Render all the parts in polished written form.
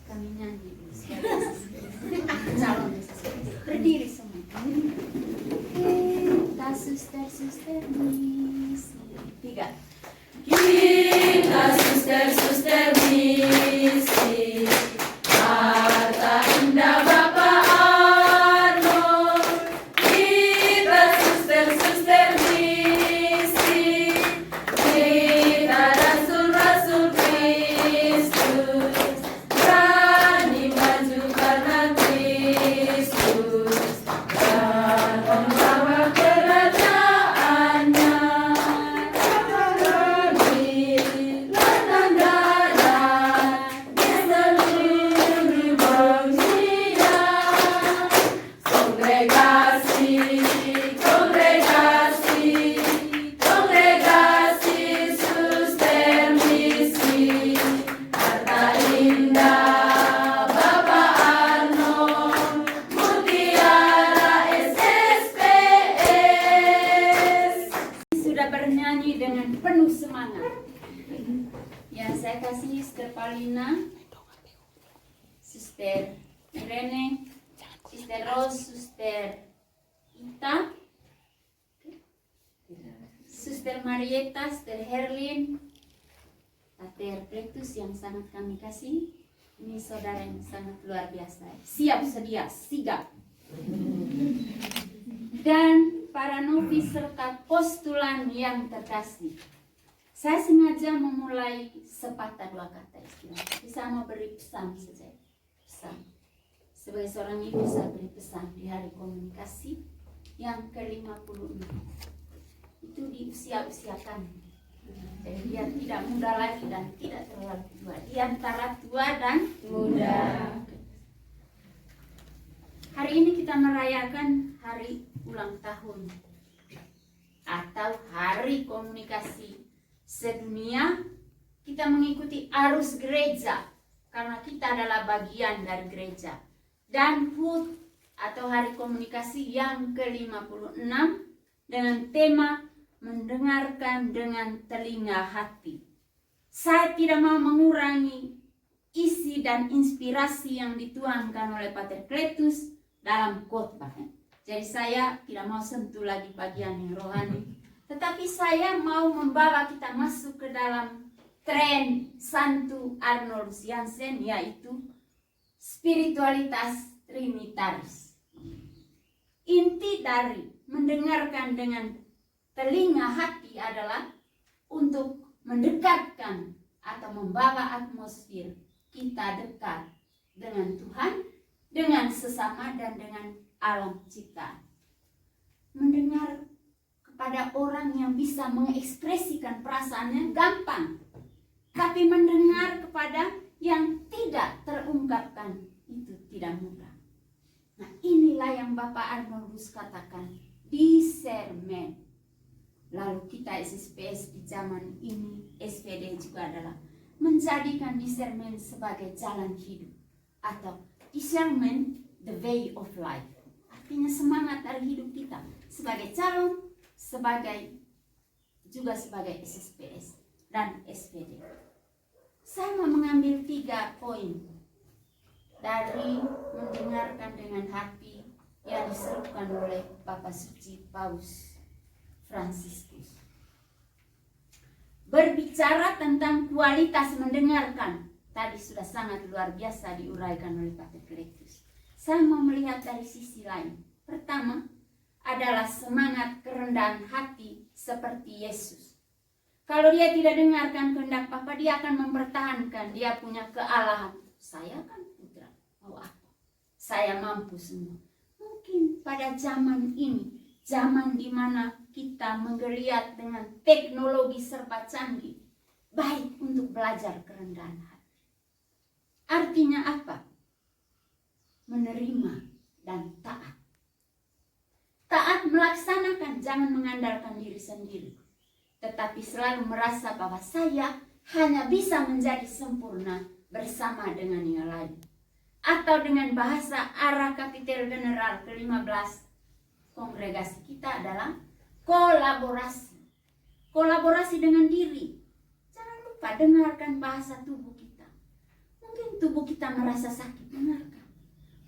kami nyanyi calon berdiri semua. Kita suster-suster misi. 3. Kita suster-suster misi, harta indah Bapak Arnold. Kita suster-suster misi, kita rasul-rasul Kristus, berani maju karena Kristus dan membawa kerajaannya. Bernyanyi dengan penuh semangat. Yang saya kasih Sister Paulina, Sister Irene, Sister Rose, Sister Ita, Sister Marieta, Sister Herlin, Pater Kletus yang sangat kami kasih. Ini saudara yang sangat luar biasa. Siap sedia, sigap. Dan para novis serta postulan yang terkasih, saya sengaja memulai sepatah dua kata istilah. Saya mau beri pesan saja. Pesan. Sebagai seorang ibu saya beri pesan di hari komunikasi yang ke-56. Itu di usia-usia kami. Jadi dia tidak muda lagi dan tidak terlalu tua. Di antara tua dan muda. Hari ini kita merayakan hari ulang tahun atau hari komunikasi sedunia. Kita mengikuti arus gereja karena kita adalah bagian dari gereja. Dan HUT atau hari komunikasi yang ke-56 dengan tema mendengarkan dengan telinga hati. Saya tidak mau mengurangi isi dan inspirasi yang dituangkan oleh Pater Kletus dalam khotbah. Jadi saya tidak mau sentuh lagi bagian yang rohani, tetapi saya mau membawa kita masuk ke dalam tren Santo Arnold Jansen, yaitu spiritualitas trinitaris. Inti dari mendengarkan dengan telinga hati adalah untuk mendekatkan atau membawa atmosfer kita dekat dengan Tuhan, dengan sesama dan dengan alam ciptaan. Mendengar kepada orang yang bisa mengekspresikan perasaannya gampang, tapi mendengar kepada yang tidak terungkapkan itu tidak mudah. Nah, inilah yang Bapak Arnoldus katakan, discernment. Lalu kita SSPS di zaman ini, SPD juga adalah menjadikan discernment sebagai jalan hidup atau discernment the way of life. Artinya semangat dari hidup kita sebagai calon, juga sebagai SSPS dan SPD. Saya mau mengambil 3 poin dari mendengarkan dengan hati yang diserukan oleh Bapak Suci Paus Fransiskus. Berbicara tentang kualitas mendengarkan, tadi sudah sangat luar biasa diuraikan oleh Pater Kletus. Saya mau melihat dari sisi lain. Pertama adalah semangat kerendahan hati seperti Yesus. Kalau dia tidak dengarkan kehendak Bapa, dia akan mempertahankan dia punya kealahan. Saya kan putra, mau apa? Saya mampu semua. Mungkin pada zaman ini, zaman di mana kita menggeliat dengan teknologi serba canggih, baik untuk belajar kerendahan hati. Artinya apa? Menerima dan taat. Taat melaksanakan, jangan mengandalkan diri sendiri, tetapi selalu merasa bahwa saya hanya bisa menjadi sempurna bersama dengan yang lain. Atau dengan bahasa Ara Kapitel General ke-15 kongregasi kita adalah kolaborasi. Kolaborasi dengan diri. Jangan lupa dengarkan bahasa tubuh kita. Mungkin tubuh kita merasa sakit, dengarkan.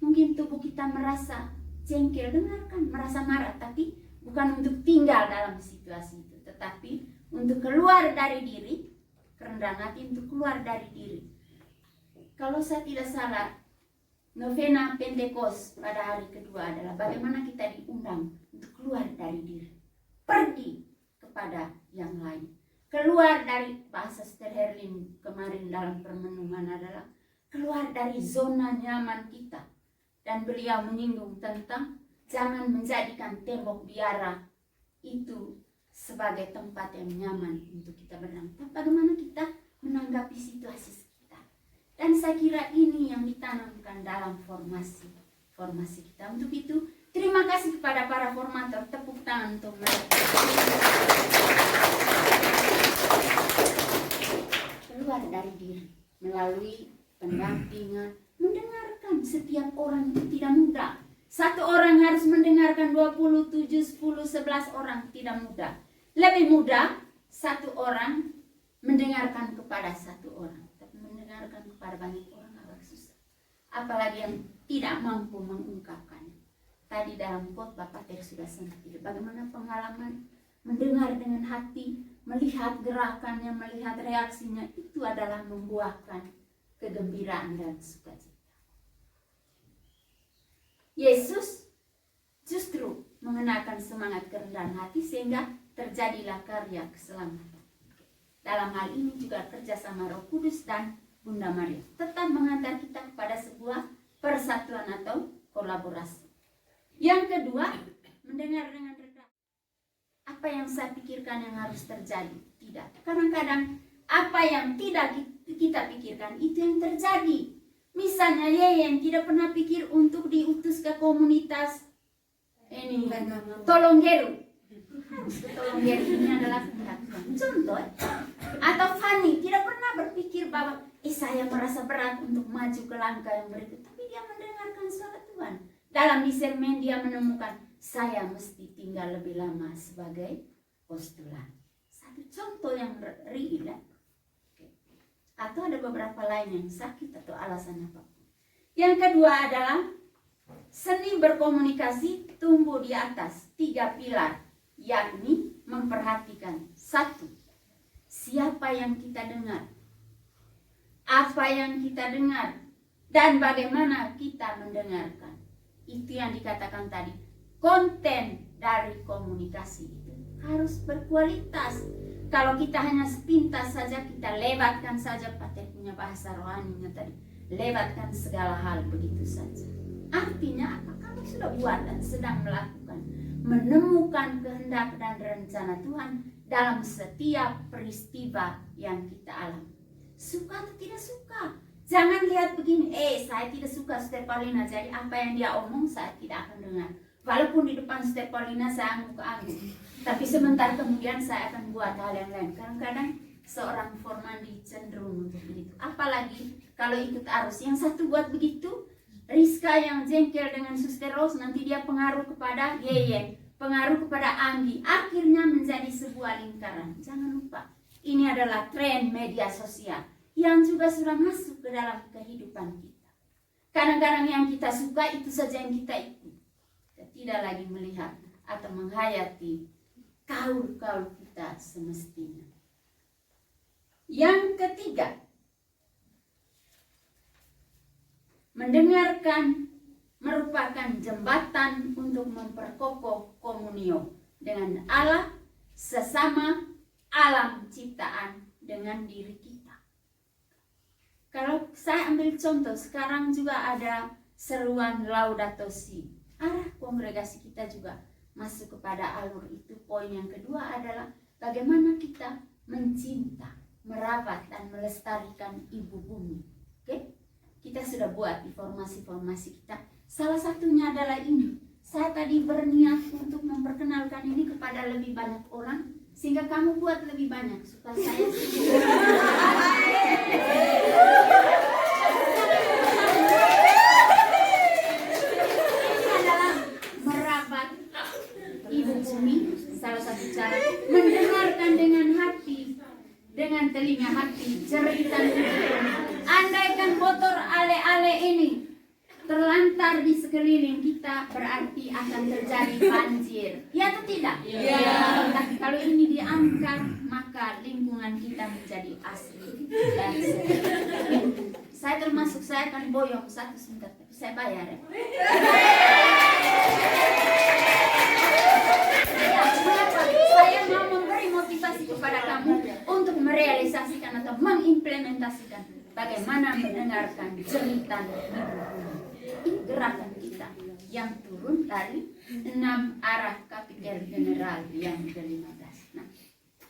Mungkin tubuh kita merasa jengkel, dengarkan. Merasa marah, tapi bukan untuk tinggal dalam situasi itu, tetapi untuk keluar dari diri, kerendahan hati untuk keluar dari diri. Kalau saya tidak salah, novena Pentekos pada hari kedua adalah bagaimana kita diundang untuk keluar dari diri, pergi kepada yang lain. Keluar dari, bahasa Sister Herlin kemarin dalam permenungan adalah keluar dari zona nyaman kita. Dan beliau menyinggung tentang jangan menjadikan tembok biara itu sebagai tempat yang nyaman untuk kita berenang. Tapi bagaimana kita menanggapi situasi sekitar. Dan saya kira ini yang ditanamkan dalam formasi kita. Untuk itu, terima kasih kepada para formator. Tepuk tangan untuk mereka. Keluar dari diri melalui pendampingan, mendengarkan. Setiap orang itu tidak mudah. Satu orang harus mendengarkan 27, 10, 11 orang, tidak mudah. Lebih mudah satu orang mendengarkan kepada satu orang, tapi mendengarkan kepada banyak orang agak susah. Apalagi yang tidak mampu mengungkapkannya. Tadi dalam khotbah Pater sudah sentuh bagaimana pengalaman mendengar dengan hati, melihat gerakannya, melihat reaksinya, itu adalah membuahkan kegembiraan dan sukacita. Yesus justru mengenakan semangat kerendahan hati sehingga terjadilah karya keselamatan. Dalam hal ini juga kerjasama Roh Kudus dan Bunda Maria tetap mengantar kita kepada sebuah persatuan atau kolaborasi. Yang kedua, mendengar dengan rendah. Apa yang saya pikirkan yang harus terjadi? Tidak. Kadang-kadang apa yang tidak kita pikirkan itu yang terjadi. Misalnya yang tidak pernah pikir untuk diutus ke komunitas ini Tolonggeru. Tolonggeru ini adalah kehendak Tuhan. Contoh, atau Fanny tidak pernah berpikir bahwa saya merasa berat untuk maju ke langkah yang berikut, tapi dia mendengarkan suara Tuhan. Dalam discernment dia menemukan saya mesti tinggal lebih lama sebagai postulan. Satu contoh yang real. Atau ada beberapa lain yang sakit atau alasan apapun. Yang kedua adalah seni berkomunikasi tumbuh di atas 3 pilar, yakni memperhatikan. 1. Siapa yang kita dengar, apa yang kita dengar, dan bagaimana kita mendengarkan. Itu yang dikatakan tadi, konten dari komunikasi itu harus berkualitas. Kalau kita hanya sepintas saja, kita lewatkan saja, Pater punya bahasa rohaninya tadi, lewatkan segala hal begitu saja. Artinya apa? Kamu sudah buat dan sedang melakukan, menemukan kehendak dan rencana Tuhan dalam setiap peristiwa yang kita alami. Suka atau tidak suka? Jangan lihat begini, saya tidak suka Sister Paulina, jadi apa yang dia omong saya tidak akan dengar. Walaupun di depan Sister Paulina saya angguk-angguk. Tapi sebentar kemudian saya akan buat hal yang lain. Kadang-kadang seorang formandi cenderung untuk begitu. Apalagi kalau ikut arus. Yang satu buat begitu, Rizka yang jengkel dengan Suster Rose, nanti dia pengaruh kepada Yeye, pengaruh kepada Anggi. Akhirnya menjadi sebuah lingkaran. Jangan lupa, ini adalah tren media sosial yang juga sudah masuk ke dalam kehidupan kita. Kadang-kadang yang kita suka itu saja yang kita ikuti. Kita tidak lagi melihat atau menghayati kaul-kaul kita semestinya. Yang ketiga, mendengarkan merupakan jembatan untuk memperkokoh komunio dengan Allah, sesama, alam ciptaan, dengan diri kita. Kalau saya ambil contoh, sekarang juga ada seruan Laudato Si. Arah kongregasi kita juga masuk kepada alur itu. Poin yang kedua adalah bagaimana kita mencinta, merawat, dan melestarikan ibu bumi. Oke? Kita sudah buat di formasi-formasi kita. Salah satunya adalah ini. Saya tadi berniat untuk memperkenalkan ini kepada lebih banyak orang, sehingga kamu buat lebih banyak supaya saya ibu bumi. Salah satu cara mendengarkan dengan hati, dengan telinga hati cerita. Andaikan motor ini terlantar di sekeliling kita, berarti akan terjadi banjir. Ya atau tidak? Ya. Tapi kalau ini diangkat, maka lingkungan kita menjadi asri dan sehat. Saya termasuk, saya akan boyong satu sebentar, tapi saya bayar ya. Ya, mengapa? Saya mau memberi motivasi kepada kamu untuk merealisasikan atau mengimplementasikan bagaimana mendengarkan cerita gerakan kita yang turun dari 6 arah kapitel general yang ke-15. Nah,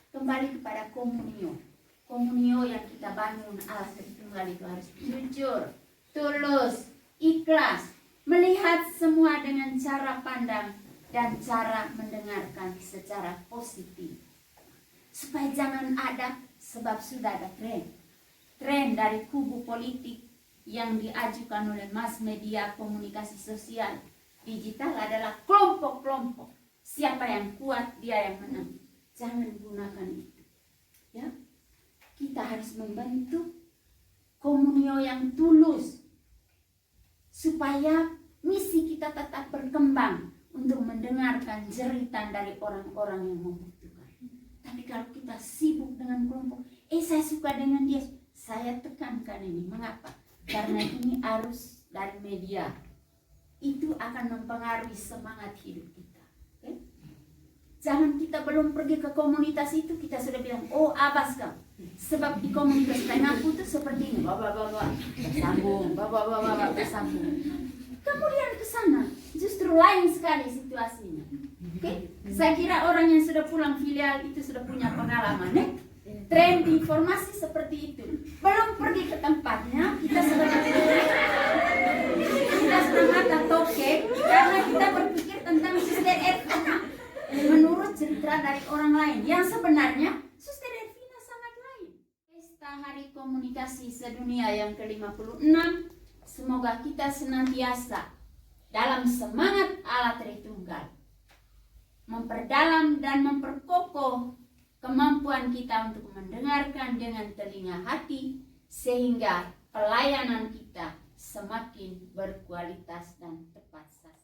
kembali kepada komunio. Komunio yang kita bangun Allah Tritunggal itu harus jujur, tulus, ikhlas, melihat semua dengan cara pandang dan cara mendengarkan secara positif. Supaya jangan ada, sebab sudah ada tren dari kubu politik yang diajukan oleh mass media komunikasi sosial digital adalah kelompok-kelompok. Siapa yang kuat, dia yang menang. Jangan gunakan itu. Ya, kita harus membentuk komunio yang tulus supaya misi kita tetap berkembang untuk mendengarkan jeritan dari orang-orang yang membutuhkan. Tapi kalau kita sibuk dengan kelompok, saya suka dengan dia, saya tekankan ini. Mengapa? Karena ini arus dari media. Itu akan mempengaruhi semangat hidup kita. Okay? Jangan kita belum pergi ke komunitas itu, kita sudah bilang, oh abas kau. Sebab di komunitas Tengahku itu seperti ini. Bawa-bawa, bersambung, bawa-bawa, bersambung. Kemudian ke sana, justru lain sekali situasinya. Okay? Saya kira orang yang sudah pulang filial itu sudah punya pengalaman. Tren informasi seperti itu. Belum pergi ke tempatnya, kita sudah mata toke karena kita berpikir tentang Suster Ervina menurut cerita dari orang lain. Yang sebenarnya Suster Ervina sangat lain. Pesta Hari Komunikasi Sedunia yang ke-56, semoga kita senantiasa dalam semangat Allah Tritunggal memperdalam dan memperkokoh kemampuan kita untuk mendengarkan dengan telinga hati, sehingga pelayanan kita semakin berkualitas dan tepat sasaran.